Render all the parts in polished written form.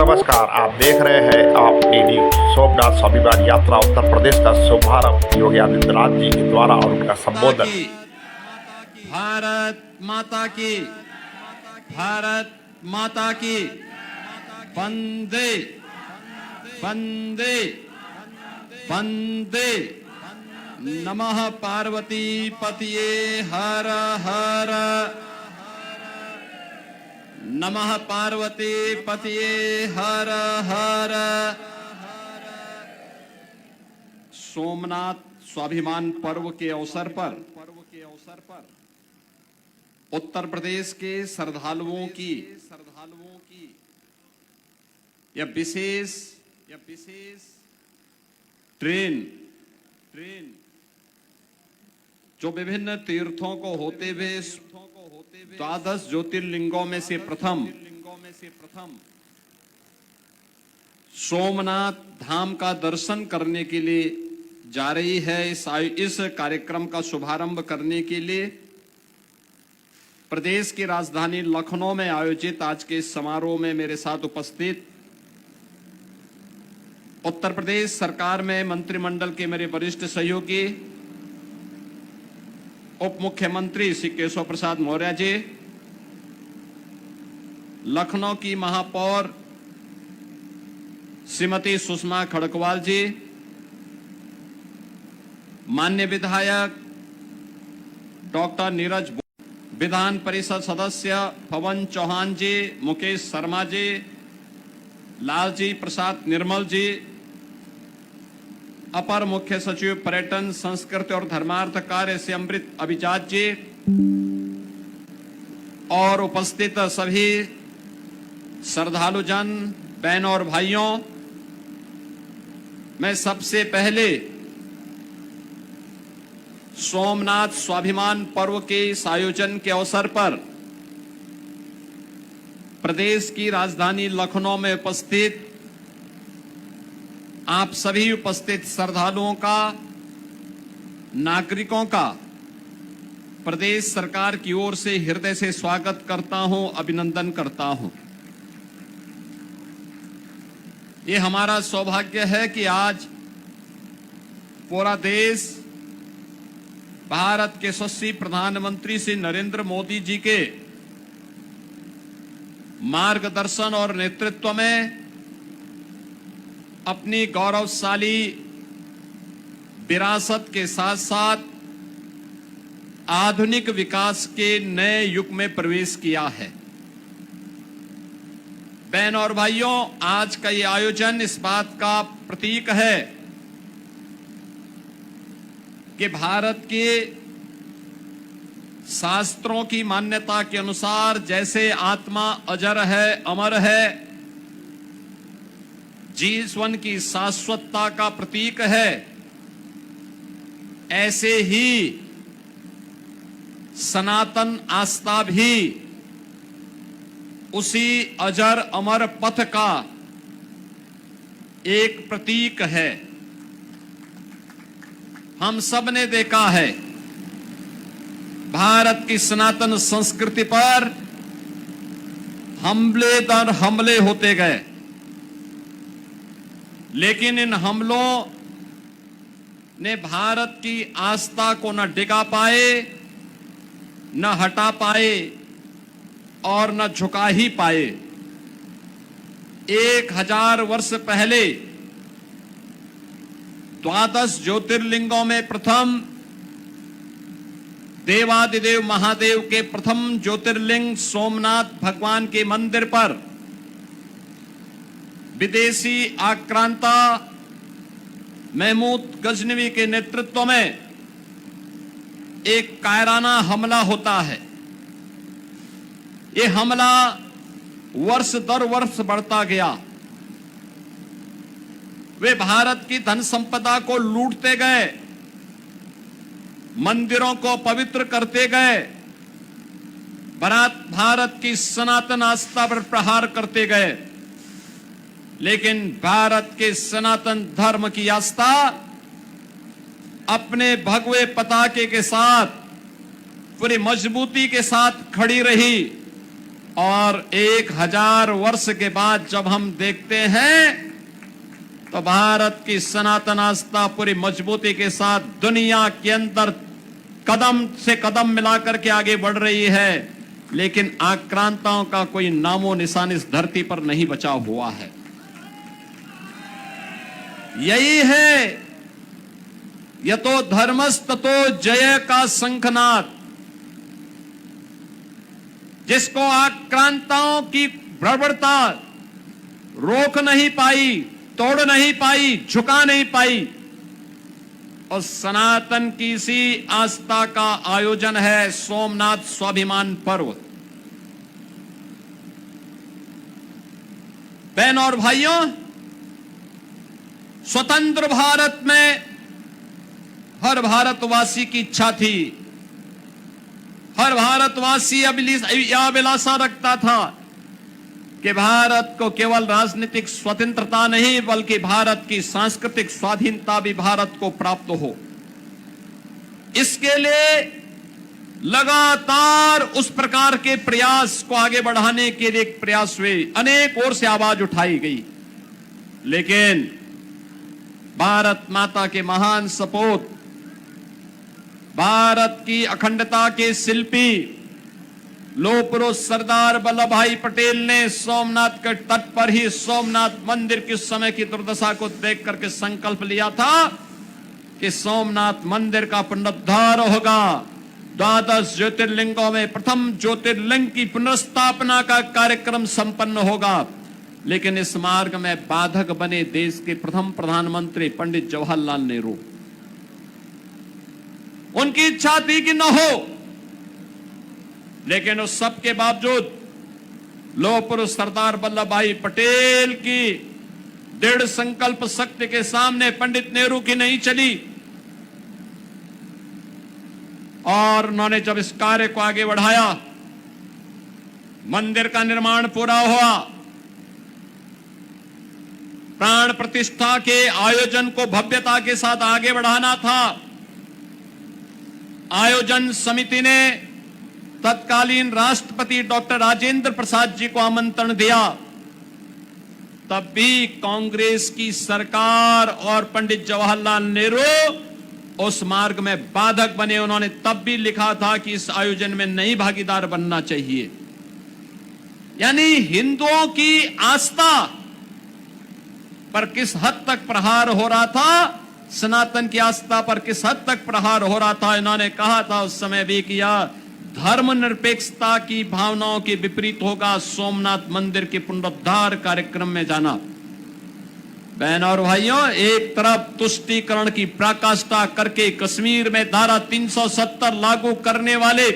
नमस्कार, आप देख रहे हैं आप टीवी। सोमनाथ स्वाभिमान यात्रा उत्तर प्रदेश का शुभारंभ योगी आदित्यनाथ जी के द्वारा और उनका संबोधन। भारत माता की, भारत माता की, वंदे वंदे वंदे। नमः पार्वती पतिये हर हर, नमः पार्वती पतिये हर हर। सोमनाथ स्वाभिमान पर्व के अवसर पर उत्तर प्रदेश के श्रद्धालुओं की यह विशेष ट्रेन जो विभिन्न तीर्थों को होते हुए 12 ज्योतिर्लिंगों में से प्रथम सोमनाथ धाम का दर्शन करने के लिए जा रही है। इस कार्यक्रम का शुभारंभ करने के लिए प्रदेश की राजधानी लखनऊ में आयोजित आज के इस समारोह में मेरे साथ उपस्थित उत्तर प्रदेश सरकार में मंत्रिमंडल के मेरे वरिष्ठ सहयोगी उप मुख्यमंत्री श्री केशव प्रसाद मौर्य जी, लखनऊ की महापौर श्रीमती सुषमा खड़गवाल जी, माननीय विधायक डॉक्टर नीरज, विधान परिषद सदस्य पवन चौहान जी, मुकेश शर्मा जी, लालजी प्रसाद निर्मल जी, अपर मुख्य सचिव पर्यटन संस्कृति और धर्मार्थ कार्य से अमृत अभिजात जी और उपस्थित सभी श्रद्धालुजन, बहनों और भाइयों, मैं सबसे पहले सोमनाथ स्वाभिमान पर्व के इस आयोजन के अवसर पर प्रदेश की राजधानी लखनऊ में उपस्थित आप सभी उपस्थित श्रद्धालुओं का, नागरिकों का प्रदेश सरकार की ओर से हृदय से स्वागत करता हूं, अभिनंदन करता हूं। ये हमारा सौभाग्य है कि आज पूरा देश भारत के यशस्वी प्रधानमंत्री श्री नरेंद्र मोदी जी के मार्गदर्शन और नेतृत्व में अपनी गौरवशाली विरासत के साथ साथ आधुनिक विकास के नए युग में प्रवेश किया है। बहनों और भाइयों, आज का ये आयोजन इस बात का प्रतीक है कि भारत के शास्त्रों की मान्यता के अनुसार जैसे आत्मा अजर है, अमर है, जीवन की शाश्वतता का प्रतीक है, ऐसे ही सनातन आस्था भी उसी अजर अमर पथ का एक प्रतीक है। हम सब ने देखा है भारत की सनातन संस्कृति पर हमले दर हमले होते गए, लेकिन इन हमलों ने भारत की आस्था को न डिगा पाए, न हटा पाए और न झुका ही पाए। 1000 वर्ष पहले 12 ज्योतिर्लिंगों में प्रथम देवादिदेव महादेव के प्रथम ज्योतिर्लिंग सोमनाथ भगवान के मंदिर पर विदेशी आक्रांता महमूद गजनवी के नेतृत्व में एक कायराना हमला होता है। ये हमला वर्ष दर वर्ष बढ़ता गया। वे भारत की धन संपदा को लूटते गए, मंदिरों को पवित्र करते गए, भारत की सनातन आस्था पर प्रहार करते गए। लेकिन भारत के सनातन धर्म की आस्था अपने भगवे पताके के साथ पूरी मजबूती के साथ खड़ी रही और 1000 वर्ष के बाद जब हम देखते हैं तो भारत की सनातन आस्था पूरी मजबूती के साथ दुनिया के अंदर कदम से कदम मिलाकर के आगे बढ़ रही है, लेकिन आक्रांताओं का कोई नामो निशान इस धरती पर नहीं बचा हुआ है। यही है यतो धर्मस्ततो जय का शंखनाद, जिसको आक्रांताओं की बर्बरता रोक नहीं पाई, तोड़ नहीं पाई, झुका नहीं पाई। और सनातन की इसी आस्था का आयोजन है सोमनाथ स्वाभिमान पर्व। बहन और भाइयों, स्वतंत्र भारत में हर भारतवासी की इच्छा थी, हर भारतवासी अभिलाषा रखता था कि भारत को केवल राजनीतिक स्वतंत्रता नहीं बल्कि भारत की सांस्कृतिक स्वाधीनता भी भारत को प्राप्त हो। इसके लिए लगातार उस प्रकार के प्रयास को आगे बढ़ाने के लिए प्रयास हुए, अनेक ओर से आवाज उठाई गई, लेकिन भारत माता के महान सपूत, भारत की अखंडता के शिल्पी लौह पुरुष सरदार वल्लभ भाई पटेल ने सोमनाथ के तट पर ही सोमनाथ मंदिर के समय की दुर्दशा को देख करके संकल्प लिया था कि सोमनाथ मंदिर का पुनरुद्धार होगा। 12 ज्योतिर्लिंगों में प्रथम ज्योतिर्लिंग की पुनर्स्थापना का कार्यक्रम संपन्न होगा, लेकिन इस मार्ग में बाधक बने देश के प्रथम प्रधानमंत्री पंडित जवाहरलाल नेहरू। उनकी इच्छा थी कि न हो, लेकिन उस सब के बावजूद लौह पुरुष सरदार वल्लभ भाई पटेल की दृढ़ संकल्प शक्ति के सामने पंडित नेहरू की नहीं चली। और उन्होंने जब इस कार्य को आगे बढ़ाया, मंदिर का निर्माण पूरा हुआ, प्राण प्रतिष्ठा के आयोजन को भव्यता के साथ आगे बढ़ाना था। आयोजन समिति ने तत्कालीन राष्ट्रपति डॉक्टर राजेंद्र प्रसाद जी को आमंत्रण दिया, तब भी कांग्रेस की सरकार और पंडित जवाहरलाल नेहरू उस मार्ग में बाधक बने। उन्होंने तब भी लिखा था कि इस आयोजन में नई भागीदार बनना चाहिए। यानी हिंदुओं की आस्था पर किस हद तक प्रहार हो रहा था, सनातन की आस्था पर किस हद तक प्रहार हो रहा था। इन्होंने कहा था उस समय भी किया, धर्मनिरपेक्षता की भावनाओं के विपरीत होगा सोमनाथ मंदिर के पुनरुद्धार कार्यक्रम में जाना। बहन और भाइयों, एक तरफ तुष्टीकरण की पराकाष्ठा करके कश्मीर में धारा 370 लागू करने वाले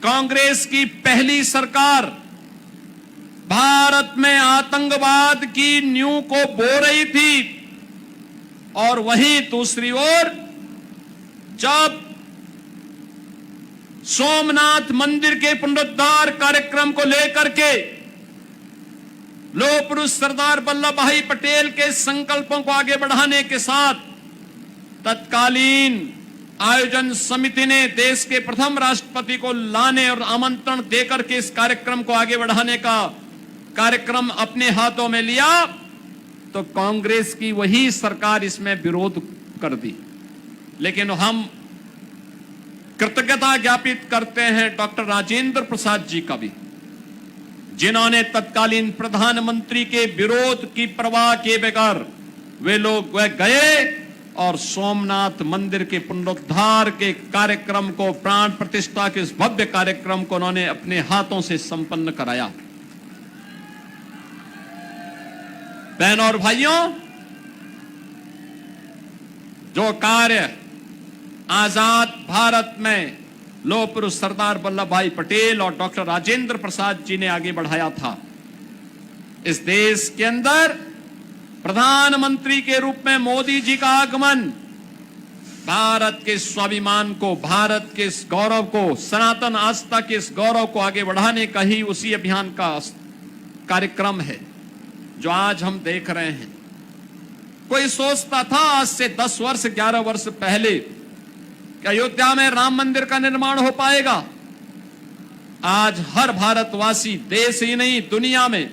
कांग्रेस की पहली सरकार भारत में आतंकवाद की नींव को बो रही थी, और वहीं दूसरी ओर जब सोमनाथ मंदिर के पुनरुद्धार कार्यक्रम को लेकर के लौह पुरुष सरदार वल्लभ भाई पटेल के संकल्पों को आगे बढ़ाने के साथ तत्कालीन आयोजन समिति ने देश के प्रथम राष्ट्रपति को लाने और आमंत्रण देकर के इस कार्यक्रम को आगे बढ़ाने का कार्यक्रम अपने हाथों में लिया, तो कांग्रेस की वही सरकार इसमें विरोध कर दी। लेकिन हम कृतज्ञता ज्ञापित करते हैं डॉक्टर राजेंद्र प्रसाद जी का भी, जिन्होंने तत्कालीन प्रधानमंत्री के विरोध की परवाह किए बगैर वह गए और सोमनाथ मंदिर के पुनरुद्धार के कार्यक्रम को, प्राण प्रतिष्ठा के इस भव्य कार्यक्रम को उन्होंने अपने हाथों से संपन्न कराया। बहन और भाइयों, जो कार्य आजाद भारत में लौह पुरुष सरदार वल्लभ भाई पटेल और डॉक्टर राजेंद्र प्रसाद जी ने आगे बढ़ाया था, इस देश के अंदर प्रधानमंत्री के रूप में मोदी जी का आगमन भारत के स्वाभिमान को, भारत के इस गौरव को, सनातन आस्था के इस गौरव को आगे बढ़ाने का ही उसी अभियान का कार्यक्रम है जो आज हम देख रहे हैं। कोई सोचता था आज से 10 वर्ष 11 वर्ष पहले कि अयोध्या में राम मंदिर का निर्माण हो पाएगा, आज हर भारतवासी, देश ही नहीं दुनिया में,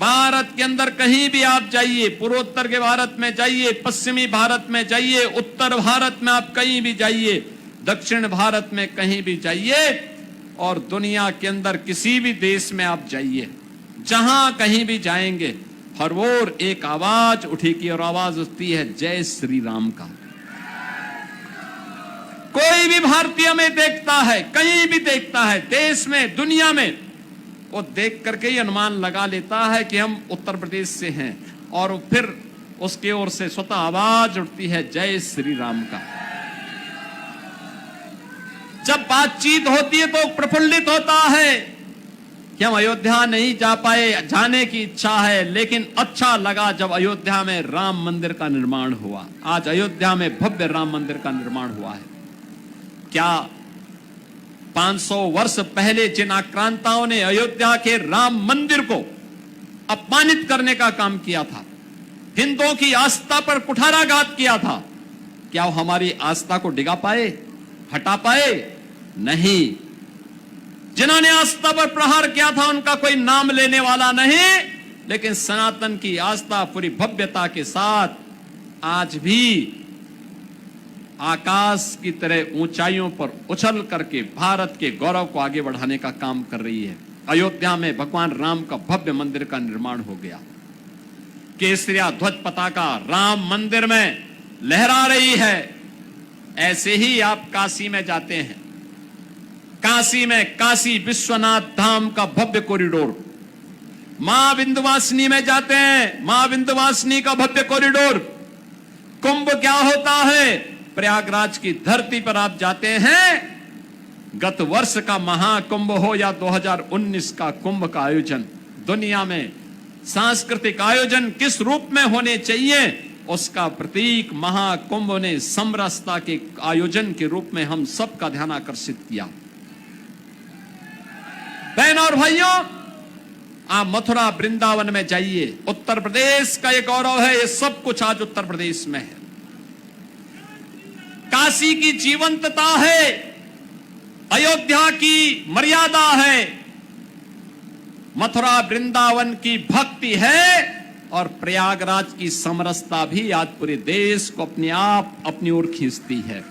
भारत के अंदर कहीं भी आप जाइए, पूर्वोत्तर के भारत में जाइए, पश्चिमी भारत में जाइए, उत्तर भारत में आप कहीं भी जाइए, दक्षिण भारत में कहीं भी जाइए, और दुनिया के अंदर किसी भी देश में आप जाइए, जहां कहीं भी जाएंगे, हर ओर एक आवाज उठेगी, और आवाज उठती है जय श्री राम का। कोई भी भारतीय में देखता है, कहीं भी देखता है, देश में, दुनिया में, वो देख करके ही अनुमान लगा लेता है कि हम उत्तर प्रदेश से हैं, और फिर उसकी ओर से स्वतः आवाज उठती है जय श्री राम का। जब बातचीत होती है तो प्रफुल्लित होता है कि हम अयोध्या नहीं जा पाए, जाने की इच्छा है, लेकिन अच्छा लगा जब अयोध्या में राम मंदिर का निर्माण हुआ। आज अयोध्या में भव्य राम मंदिर का निर्माण हुआ है। क्या 500 वर्ष पहले जिन आक्रांताओं ने अयोध्या के राम मंदिर को अपमानित करने का काम किया था, हिंदुओं की आस्था पर कुठाराघात किया था, क्या वो हमारी आस्था को डिगा पाए, हटा पाए? नहीं। जिन्होंने आस्था पर प्रहार किया था उनका कोई नाम लेने वाला नहीं, लेकिन सनातन की आस्था पूरी भव्यता के साथ आज भी आकाश की तरह ऊंचाइयों पर उछल करके भारत के गौरव को आगे बढ़ाने का काम कर रही है। अयोध्या में भगवान राम का भव्य मंदिर का निर्माण हो गया। केसरिया ध्वज पताका राम मंदिर में लहरा रही है। ऐसे ही आप काशी में जाते हैं, काशी में काशी विश्वनाथ धाम का भव्य कॉरिडोर, मां विंध्यवासिनी में जाते हैं, मां विंध्यवासिनी का भव्य कॉरिडोर। कुंभ क्या होता है? प्रयागराज की धरती पर आप जाते हैं, गत वर्ष का महाकुंभ हो या 2019 का कुंभ का आयोजन, दुनिया में सांस्कृतिक आयोजन किस रूप में होने चाहिए, उसका प्रतीक महाकुंभ ने समरसता के आयोजन के रूप में हम सबका ध्यान आकर्षित किया। बहनों और भाइयों, आप मथुरा वृंदावन में जाइए, उत्तर प्रदेश का ये गौरव है, ये सब कुछ आज उत्तर प्रदेश में है। काशी की जीवंतता है, अयोध्या की मर्यादा है, मथुरा वृंदावन की भक्ति है, और प्रयागराज की समरसता भी आज पूरे देश को अपने आप अपनी ओर खींचती है।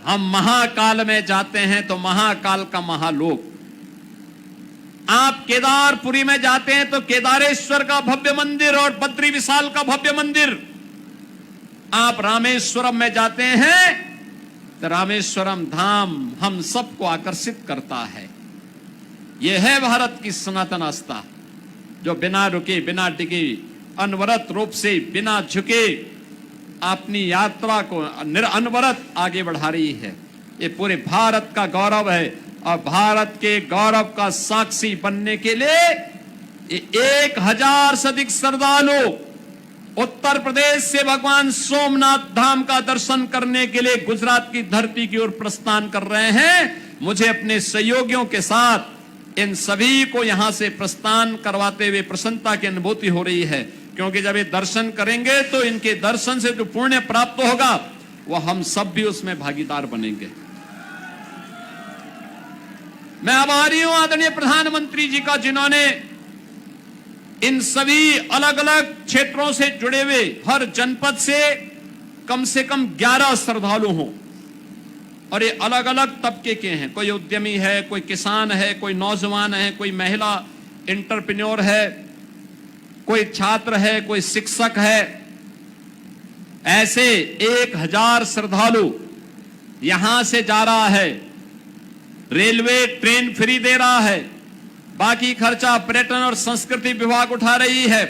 हम महाकाल में जाते हैं तो महाकाल का महालोक, आप केदारपुरी में जाते हैं तो केदारेश्वर का भव्य मंदिर और बद्री विशाल का भव्य मंदिर, आप रामेश्वरम में जाते हैं तो रामेश्वरम धाम हम सबको आकर्षित करता है। यह है भारत की सनातन आस्था, जो बिना रुके, बिना टिके, अनवरत रूप से, बिना झुके अपनी यात्रा को अनवरत आगे बढ़ा रही है। ये पूरे भारत का गौरव है, और भारत के गौरव का साक्षी बनने के लिए 1000 से अधिक श्रद्धालु उत्तर प्रदेश से भगवान सोमनाथ धाम का दर्शन करने के लिए गुजरात की धरती की ओर प्रस्थान कर रहे हैं। मुझे अपने सहयोगियों के साथ इन सभी को यहां से प्रस्थान करवाते हुए प्रसन्नता की अनुभूति हो रही है, क्योंकि जब ये दर्शन करेंगे तो इनके दर्शन से जो पुण्य प्राप्त होगा वह हम सब भी उसमें भागीदार बनेंगे। मैं आभारी हूं आदरणीय प्रधानमंत्री जी का, जिन्होंने इन सभी अलग अलग क्षेत्रों से जुड़े हुए हर जनपद से कम 11 श्रद्धालु हों, और ये अलग अलग तबके के हैं। कोई उद्यमी है, कोई किसान है, कोई नौजवान है, कोई महिला एंटरप्रेन्योर है, कोई छात्र है, कोई शिक्षक है। ऐसे 1000 श्रद्धालु यहां से जा रहा है। रेलवे ट्रेन फ्री दे रहा है, बाकी खर्चा पर्यटन और संस्कृति विभाग उठा रही है,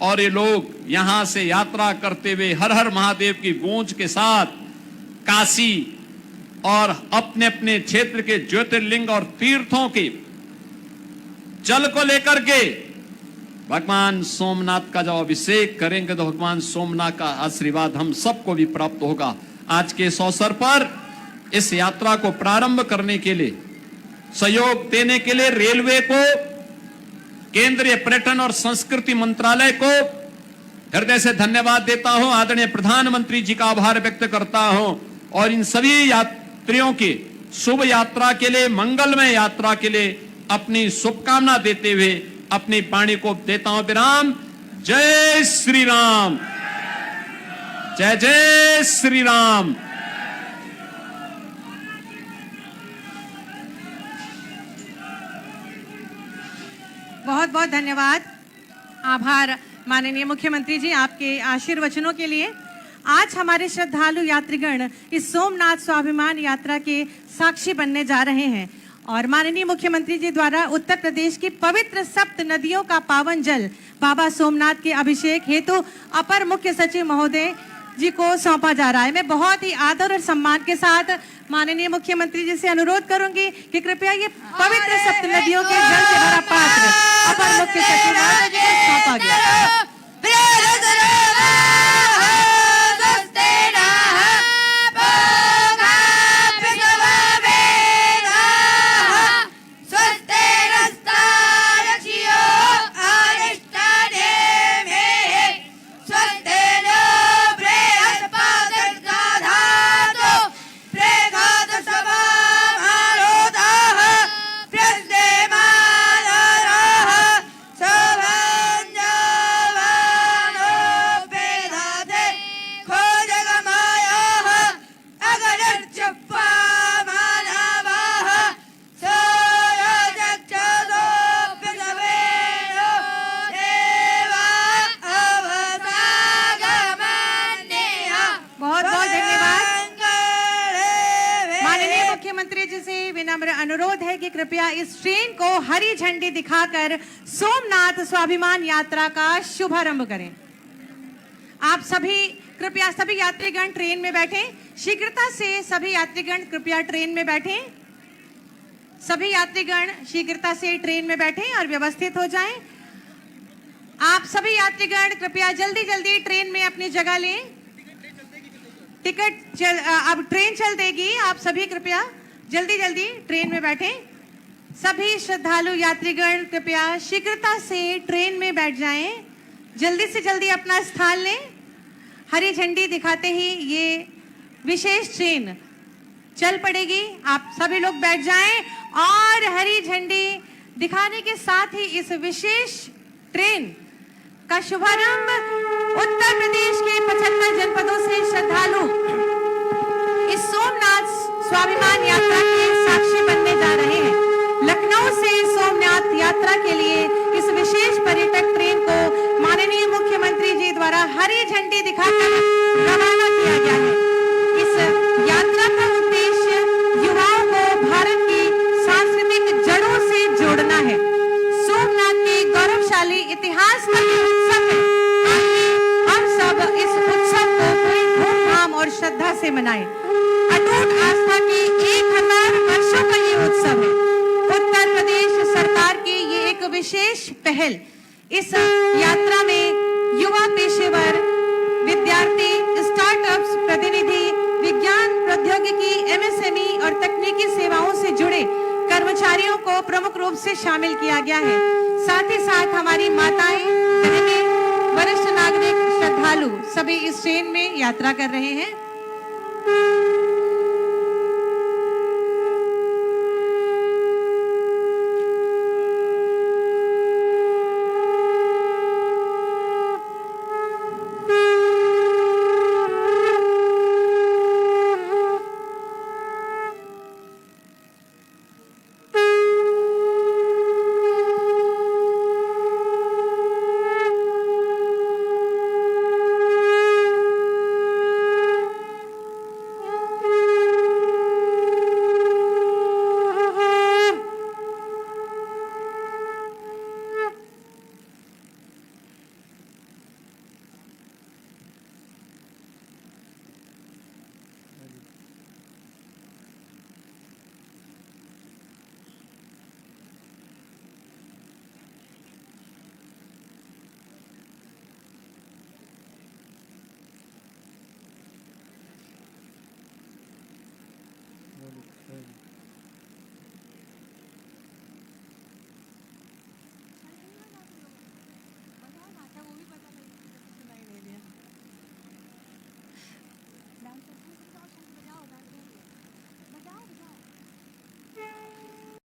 और ये लोग यहां से यात्रा करते हुए हर हर महादेव की गूंज के साथ काशी और अपने अपने क्षेत्र के ज्योतिर्लिंग और तीर्थों के जल को लेकर के भगवान सोमनाथ का जब अभिषेक करेंगे तो भगवान सोमनाथ का आशीर्वाद हम सबको भी प्राप्त होगा। आज के इस अवसर पर इस यात्रा को प्रारंभ करने के लिए, सहयोग देने के लिए रेलवे को, केंद्रीय पर्यटन और संस्कृति मंत्रालय को हृदय से धन्यवाद देता हूं। आदरणीय प्रधानमंत्री जी का आभार व्यक्त करता हूं, और इन सभी यात्रियों के शुभ यात्रा के लिए, मंगलमय यात्रा के लिए अपनी शुभकामना देते हुए अपनी वाणी को देता हूं विराम। जय श्री राम, जय जय श्री राम। बहुत बहुत धन्यवाद, आभार माननीय मुख्यमंत्री जी आपके आशीर्वचनों के लिए। आज हमारे श्रद्धालु यात्रीगण इस सोमनाथ स्वाभिमान यात्रा के साक्षी बनने जा रहे हैं और माननीय मुख्यमंत्री जी द्वारा उत्तर प्रदेश की पवित्र सप्त नदियों का पावन जल बाबा सोमनाथ के अभिषेक हेतु अपर मुख्य सचिव महोदय जी को सौंपा जा रहा है। मैं बहुत ही आदर और सम्मान के साथ माननीय मुख्यमंत्री जी से अनुरोध करूंगी कि कृपया ये पवित्र सप्त नदियों के जल से भरा पात्र अपर मुख्य सचिव को सौंपा गया। मुख्यमंत्री जी से विनम्र अनुरोध है कि कृपया इस ट्रेन को हरी झंडी दिखाकर सोमनाथ स्वाभिमान यात्रा का शुभारंभ करें। आप सभी कृपया सभी यात्रीगण ट्रेन में बैठें। शीघ्रता से सभी यात्रीगण कृपया ट्रेन में बैठें। सभी यात्रीगण शीघ्रता से ट्रेन में बैठें और व्यवस्थित हो जाएं। आप सभी यात्रीगण कृपया जल्दी जल्दी ट्रेन में अपनी जगह लें। टिकट अब ट्रेन चल देगी। आप सभी कृपया जल्दी जल्दी ट्रेन में बैठें। सभी श्रद्धालु यात्रीगण कृपया शीघ्रता से ट्रेन में बैठ जाएं। जल्दी से जल्दी अपना स्थान लें। हरी झंडी दिखाते ही ये विशेष ट्रेन चल पड़ेगी। आप सभी लोग बैठ जाएं और हरी झंडी दिखाने के साथ ही इस विशेष ट्रेन का शुभारंभ उत्तर प्रदेश के 75 जनपदों से श्रद्धालु इस सोमनाथ स्वाभिमान यात्रा के साक्षी बनने जा रहे हैं। लखनऊ से सोमनाथ यात्रा के लिए इस विशेष पर्यटक ट्रेन को माननीय मुख्यमंत्री जी द्वारा हरी झंडी दिखाकर रवाना किया गया है। इस यात्रा का उद्देश्य युवाओं को भारत की सांस्कृतिक जड़ों से जोड़ना है। सोमनाथ के गौरवशाली इतिहास का ये उत्सव है। हम सब इस उत्सव को पूरी धूमधाम और श्रद्धा से मनाएं। अटूट आस्था की 1000 वर्षों का ये उत्सव है। उत्तर प्रदेश सरकार की ये एक विशेष पहल। इस यात्रा में युवा पेशेवर, विद्यार्थी, स्टार्टअप्स, प्रतिनिधि, विज्ञान, प्रौद्योगिकी, एमएसएमई और तकनीकी सेवाओं से जुड़े कर्मचारियों को प्रमुख रूप से शामिल किया गया है। साथ ही साथ हमारी माताएं, बहनें, वरिष्ठ नागरिक, श्रद्धालु सभी इस ट्रेन में यात्रा कर रहे हैं।